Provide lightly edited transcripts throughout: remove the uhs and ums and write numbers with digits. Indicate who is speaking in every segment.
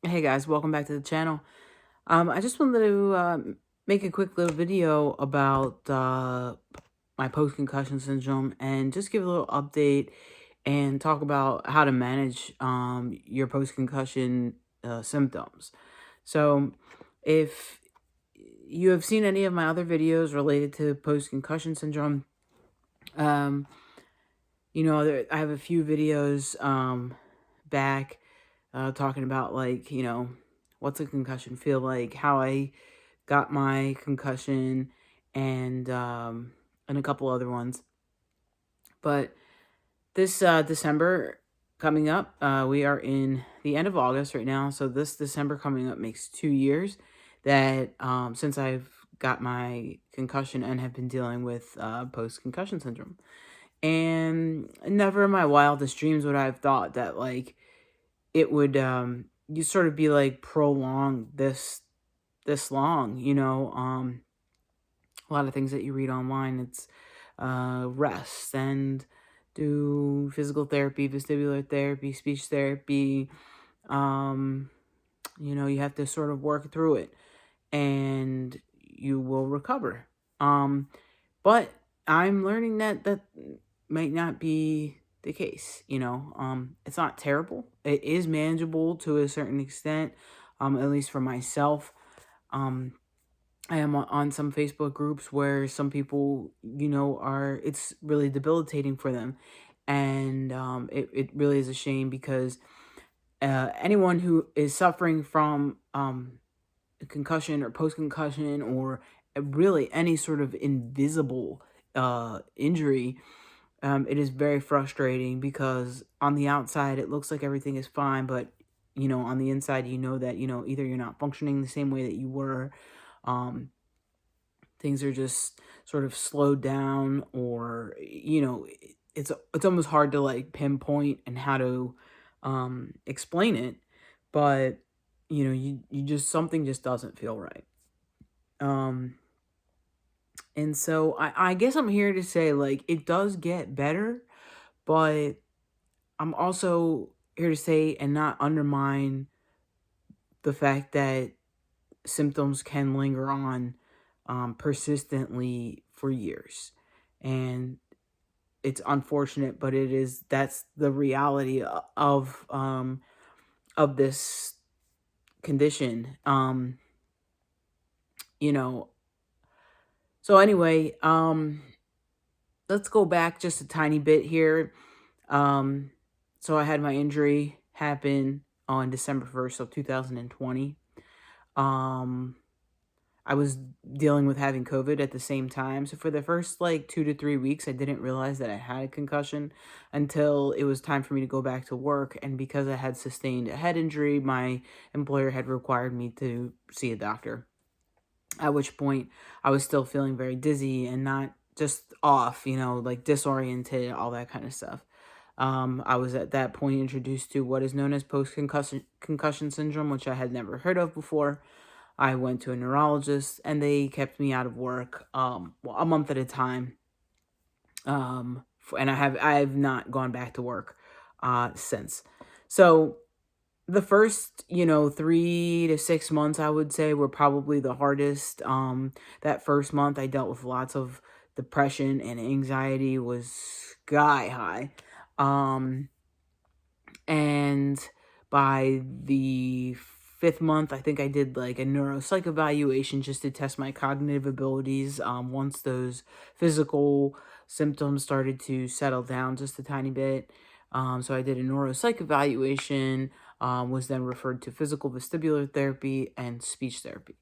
Speaker 1: Hey guys, welcome back to the channel. I just wanted to make a quick little video about my post-concussion syndrome and just give a little update and talk about how to manage your post-concussion symptoms. So, if you have seen any of my other videos related to post-concussion syndrome, um, I have a few videos back talking about what's a concussion feel like, how I got my concussion, and a couple other ones. But this December coming up, we are in the end of August right now. So this December coming up makes 2 years that since I've got my concussion and have been dealing with post concussion syndrome. And never in my wildest dreams would I have thought that it would you sort of be like prolonged this long, a lot of things that you read online, it's rest and do physical therapy, vestibular therapy, speech therapy. um you have to sort of work through it and you will recover. But I'm learning that that might not be the case. It's not terrible. It is manageable to a certain extent, at least for myself. Um, I am on some Facebook groups where some people, it's really debilitating for them. And it really is a shame because anyone who is suffering from concussion or post concussion or really any sort of invisible injury, it is very frustrating because on the outside it looks like everything is fine, but on the inside, that either you're not functioning the same way that you were, um, things are just sort of slowed down, or it's almost hard to like pinpoint and how to explain it, but you just something just doesn't feel right. Um, and so I guess I'm here to say like it does get better, but I'm also here to say and not undermine the fact that symptoms can linger on persistently for years. And it's unfortunate, but that's the reality of this condition. You know, so anyway, let's go back just a tiny bit here. Um, so I had my injury happen on December 1st of 2020. Um, I was dealing with having COVID at the same time. So for the first like 2 to 3 weeks, I didn't realize that I had a concussion until it was time for me to go back to work. And because I had sustained a head injury, my employer had required me to see a doctor. At which point I was still feeling very dizzy and not just off, like disoriented, all that kind of stuff. I was at that point introduced to what is known as post concussion syndrome, which I had never heard of before. I went to a neurologist and they kept me out of work a month at a time. And I have not gone back to work since. So the first, 3 to 6 months, I would say, were probably the hardest. That first month, I dealt with lots of depression and anxiety was sky high. And by the fifth month, I think I did like a neuropsych evaluation just to test my cognitive abilities. Once those physical symptoms started to settle down just a tiny bit. So I did a neuropsych evaluation, was then referred to physical vestibular therapy and speech therapy.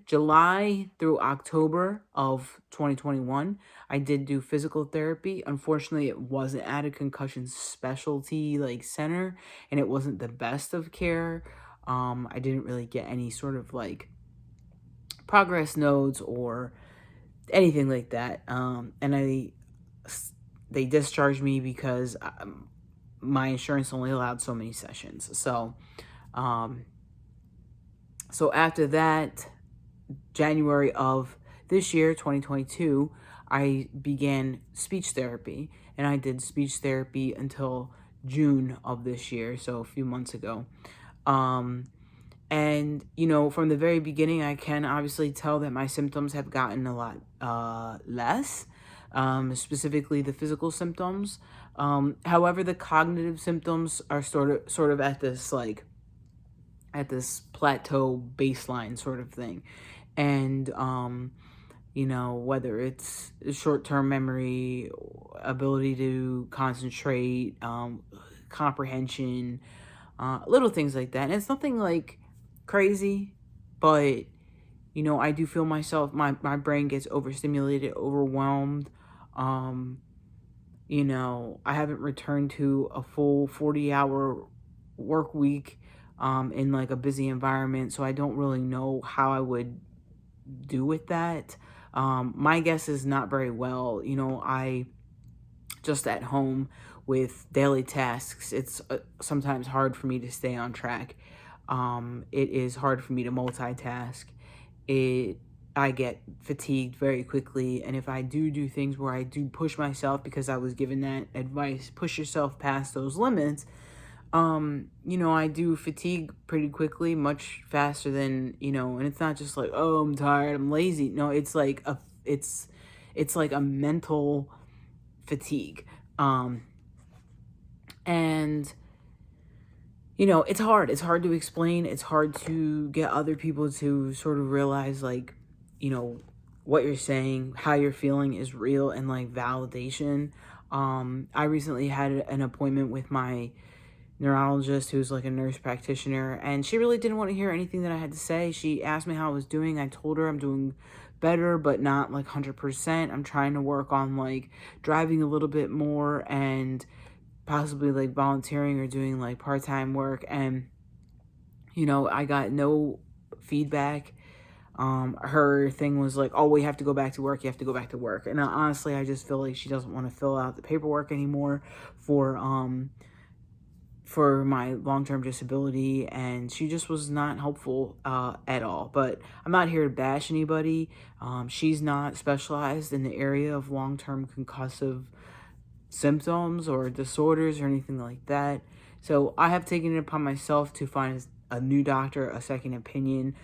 Speaker 1: July through October of 2021, I did do physical therapy. Unfortunately, it wasn't at a concussion specialty like center, and it wasn't the best of care. I didn't really get any sort of like progress notes or anything like that. And they discharged me because my insurance only allowed so many sessions. Um, so after that, January of this year, 2022, I began speech therapy, and I did speech therapy until June of this year, so a few months ago. Um, and, from the very beginning, I can obviously tell that my symptoms have gotten a lot less, specifically the physical symptoms. However, the cognitive symptoms are sort of at this plateau baseline sort of thing. And, whether it's short-term memory, ability to concentrate, comprehension, little things like that. And it's nothing like crazy, but I do feel my brain gets overstimulated, overwhelmed. Um, I haven't returned to a full 40-hour work week in like a busy environment, so I don't really know how I would do with that. My guess is not very well. I just at home with daily tasks, it's sometimes hard for me to stay on track. It is hard for me to multitask. It I get fatigued very quickly, and if I do things where I do push myself, because I was given that advice, push yourself past those limits, I do fatigue pretty quickly, much faster than, and it's not just like, oh, I'm tired, I'm lazy. No, it's like a mental fatigue. And it's hard. It's hard to explain. It's hard to get other people to sort of realize, like, what you're saying, how you're feeling is real, and like validation. I recently had an appointment with my neurologist, who's like a nurse practitioner, and she really didn't want to hear anything that I had to say. She asked me how I was doing. I told her I'm doing better, but not like 100%. I'm trying to work on like driving a little bit more, and possibly like volunteering or doing like part-time work. And I got no feedback. Her thing was like, oh, we have to go back to work, you have to go back to work. And honestly, I just feel like she doesn't want to fill out the paperwork anymore for my long-term disability, and she just was not helpful at all. But I'm not here to bash anybody. She's not specialized in the area of long-term concussive symptoms or disorders or anything like that. So I have taken it upon myself to find a new doctor, a second opinion.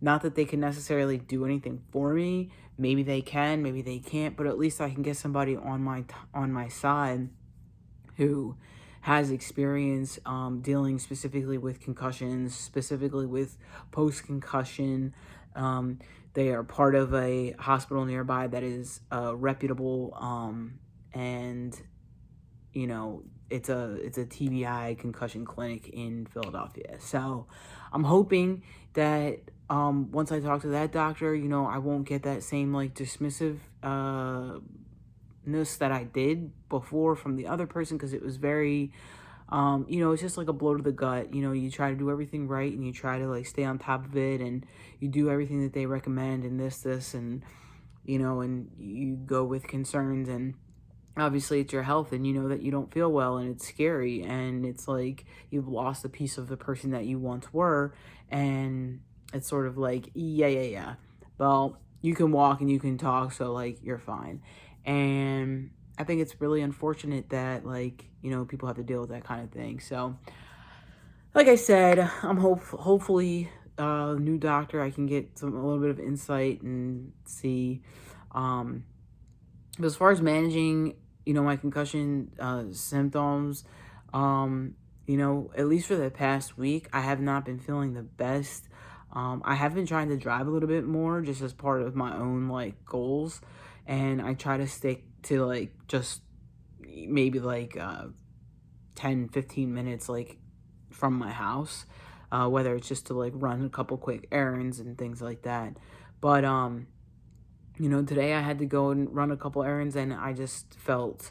Speaker 1: Not that they can necessarily do anything for me. Maybe they can, maybe they can't, but at least I can get somebody on my side who has experience dealing specifically with concussions, specifically with post-concussion. They are part of a hospital nearby that is reputable, and it's a TBI concussion clinic in Philadelphia. So I'm hoping that once I talk to that doctor, I won't get that same like dismissive that I did before from the other person, because it was very it's just like a blow to the gut. You try to do everything right, and you try to like stay on top of it, and you do everything that they recommend, and this and and you go with concerns, and obviously it's your health, and that you don't feel well, and it's scary, and it's like you've lost a piece of the person that you once were. And it's sort of like, yeah, well, you can walk and you can talk, so like you're fine. And I think it's really unfortunate that like people have to deal with that kind of thing. So like I said, I'm hopefully new doctor, I can get a little bit of insight and see. But as far as managing my concussion symptoms, at least for the past week, I have not been feeling the best. I have been trying to drive a little bit more, just as part of my own like goals, and I try to stick to like just maybe like 10-15 minutes like from my house, whether it's just to like run a couple quick errands and things like that. But today I had to go and run a couple errands, and I just felt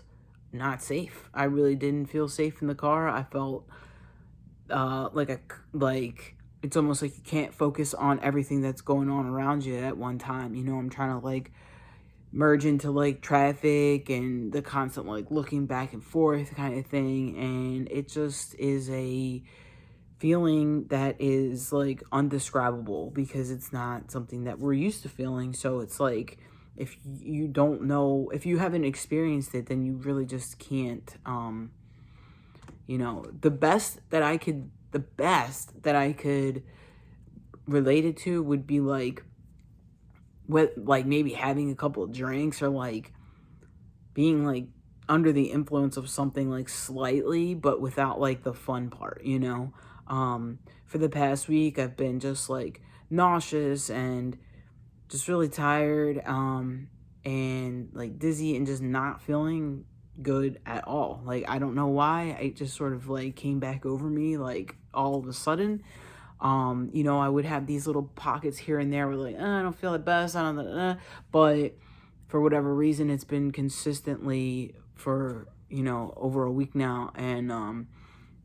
Speaker 1: not safe. I really didn't feel safe in the car. I felt like it's almost like you can't focus on everything that's going on around you at one time. I'm trying to like merge into like traffic and the constant like looking back and forth kind of thing, and it just is a feeling that is like undescribable, because it's not something that we're used to feeling. So it's like, if you don't know, if you haven't experienced it, then you really just can't You know, the best that I could relate it to would be like, with like maybe having a couple of drinks, or like being like under the influence of something like slightly, but without like the fun part, you know? For the past week, I've been just like nauseous and just really tired, and like dizzy, and just not feeling good at all. Like, I don't know why. It just sort of like came back over me like all of a sudden. You know, I would have these little pockets here and there where like, I don't feel the best, I don't know, but for whatever reason, it's been consistently for, you know, over a week now. And,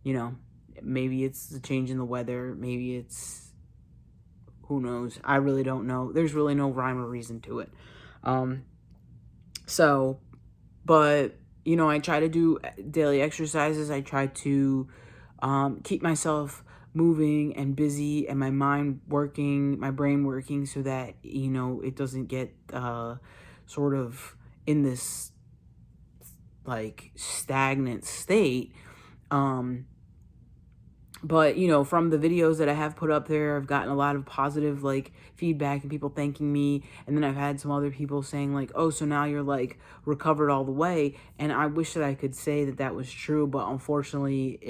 Speaker 1: you know, maybe it's the change in the weather. Maybe it's, who knows? I really don't know. There's really no rhyme or reason to it. Um, so, but, you know, I try to do daily exercises. I try to keep myself moving and busy, and my mind working, my brain working, so that, you know, it doesn't get sort of in this like stagnant state. But, you know, from the videos that I have put up there, I've gotten a lot of positive like feedback and people thanking me. And then I've had some other people saying like, oh, so now you're like recovered all the way. And I wish that I could say that that was true, but unfortunately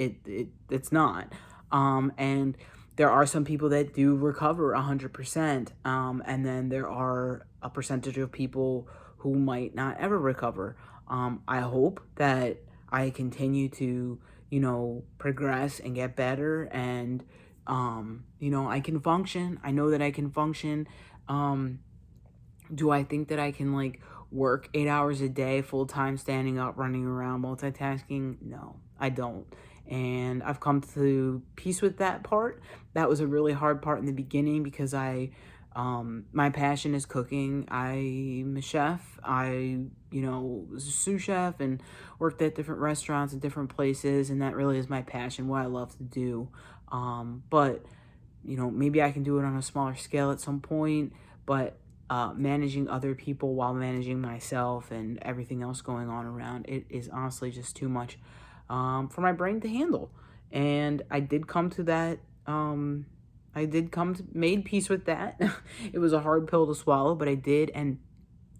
Speaker 1: it's not. And there are some people that do recover 100%. And then there are a percentage of people who might not ever recover. I hope that I continue to, you know, progress and get better, and, you know, I can function. I know that I can function. Do I think that I can like work 8 hours a day, full time, standing up, running around, multitasking? No, I don't. And I've come to peace with that part. That was a really hard part in the beginning because my passion is cooking. I'm a chef. You know, was a sous chef and worked at different restaurants and different places. And that really is my passion, what I love to do. But, you know, maybe I can do it on a smaller scale at some point, but managing other people while managing myself and everything else going on around it is honestly just too much for my brain to handle. And I did come to that. Made peace with that. It was a hard pill to swallow, but I did. And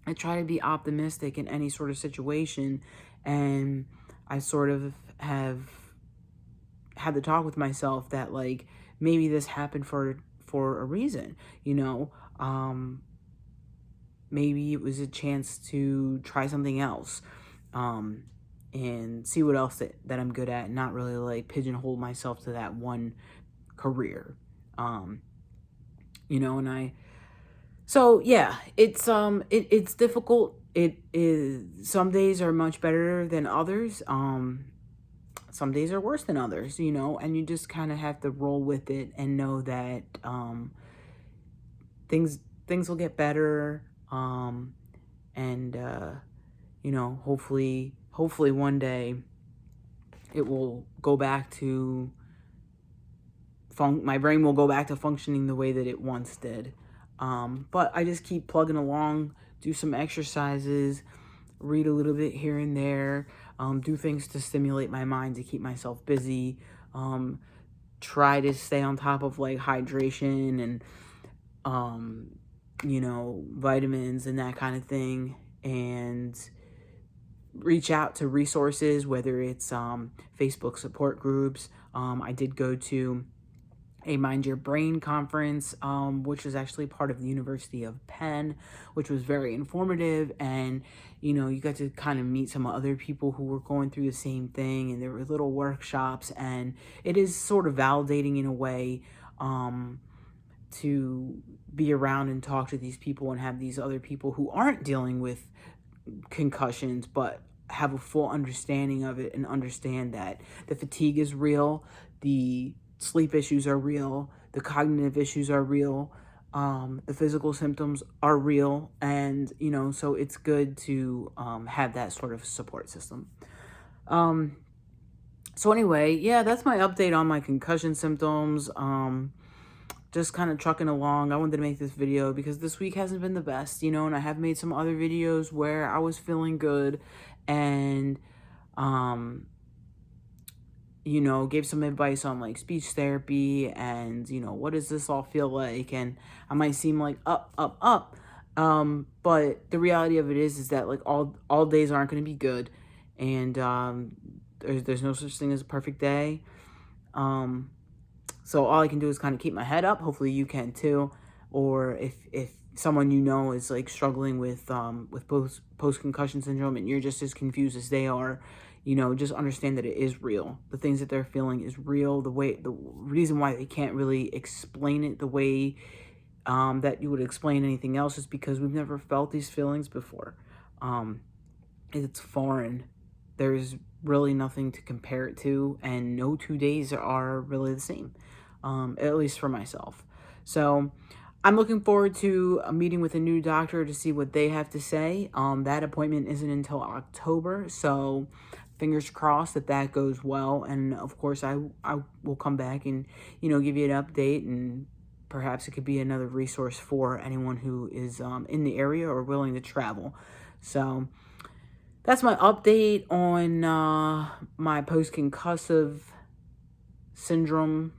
Speaker 1: I try to be optimistic in any sort of situation. And I sort of have had the talk with myself that like, maybe this happened for a reason, you know. Maybe it was a chance to try something else, and see what else that I'm good at, and not really like pigeonhole myself to that one career. You know, so yeah, it's difficult. It is, some days are much better than others. Some days are worse than others, you know, and you just kind of have to roll with it and know that things will get better. And you know, hopefully one day it will go back to my brain will go back to functioning the way that it once did. But I just keep plugging along, do some exercises, read a little bit here and there, do things to stimulate my mind, to keep myself busy, try to stay on top of like hydration and you know, vitamins and that kind of thing, and reach out to resources, whether it's Facebook support groups. I did go to a Mind Your Brain conference, which was actually part of the University of Penn, which was very informative. And, you know, you got to kind of meet some other people who were going through the same thing, and there were little workshops, and it is sort of validating in a way, to be around and talk to these people and have these other people who aren't dealing with concussions, but have a full understanding of it, and understand that the fatigue is real, the sleep issues are real, the cognitive issues are real, the physical symptoms are real. And, you know, so it's good to have that sort of support system. So anyway, yeah, that's my update on my concussion symptoms. Just kind of trucking along. I wanted to make this video because this week hasn't been the best, you know, and I have made some other videos where I was feeling good, and, gave some advice on like speech therapy and, what does this all feel like? And I might seem like up, up, up. But the reality of it is that like all days aren't going to be good. And there's no such thing as a perfect day. So all I can do is kind of keep my head up. Hopefully you can too. Or if someone is like struggling with post concussion syndrome and you're just as confused as they are, just understand that it is real. The things that they're feeling is real. The reason why they can't really explain it the way that you would explain anything else is because we've never felt these feelings before. It's foreign. There's really nothing to compare it to, and no 2 days are really the same, at least for myself. So I'm looking forward to a meeting with a new doctor to see what they have to say. That appointment isn't until October, so fingers crossed that that goes well. And of course, I will come back and, give you an update, and perhaps it could be another resource for anyone who is in the area or willing to travel. So that's my update on my post-concussion syndrome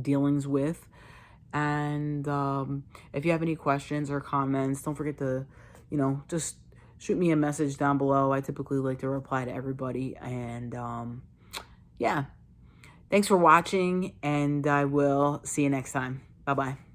Speaker 1: dealings with. And if you have any questions or comments, don't forget to, just shoot me a message down below. I typically like to reply to everybody. And yeah, thanks for watching, and I will see you next time. Bye-bye.